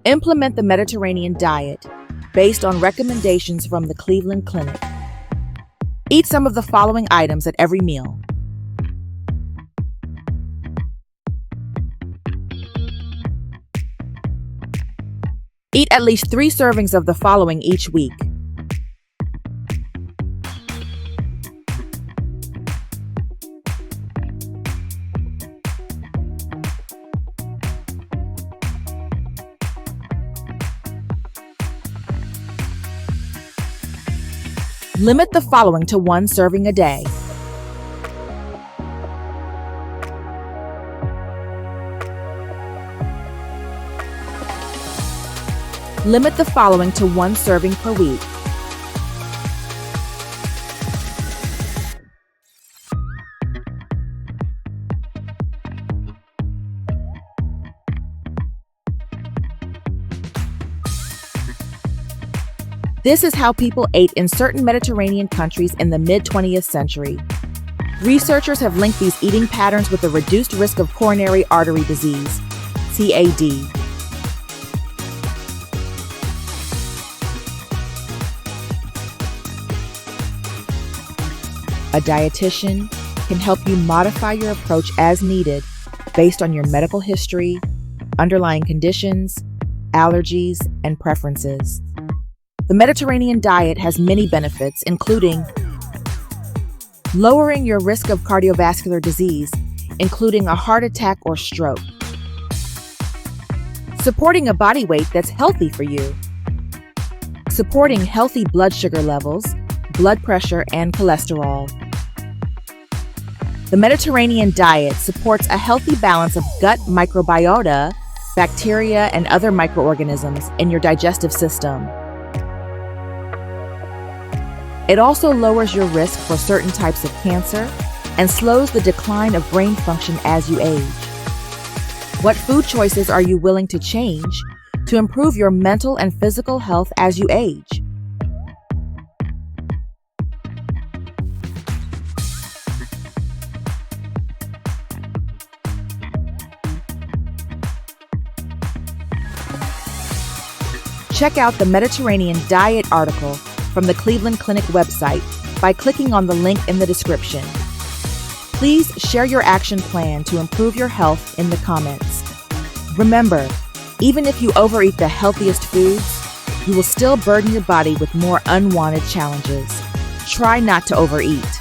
Implement the Mediterranean diet based on recommendations from the Cleveland Clinic. Eat some of the following items at every meal. Eat at least 3 servings of the following each week. Limit the following to 1 serving a day. Limit the following to 1 serving per week. This is how people ate in certain Mediterranean countries in the mid-20th century. Researchers have linked these eating patterns with a reduced risk of coronary artery disease, CAD. A dietitian can help you modify your approach as needed based on your medical history, underlying conditions, allergies, and preferences. The Mediterranean diet has many benefits, including lowering your risk of cardiovascular disease, including a heart attack or stroke, supporting a body weight that's healthy for you, supporting healthy blood sugar levels, blood pressure, and cholesterol. The Mediterranean diet supports a healthy balance of gut microbiota, bacteria, and other microorganisms in your digestive system. It also lowers your risk for certain types of cancer and slows the decline of brain function as you age. What food choices are you willing to change to improve your mental and physical health as you age? Check out the Mediterranean diet article from the Cleveland Clinic website by clicking on the link in the description. Please share your action plan to improve your health in the comments. Remember, even if you overeat the healthiest foods, you will still burden your body with more unwanted challenges. Try not to overeat.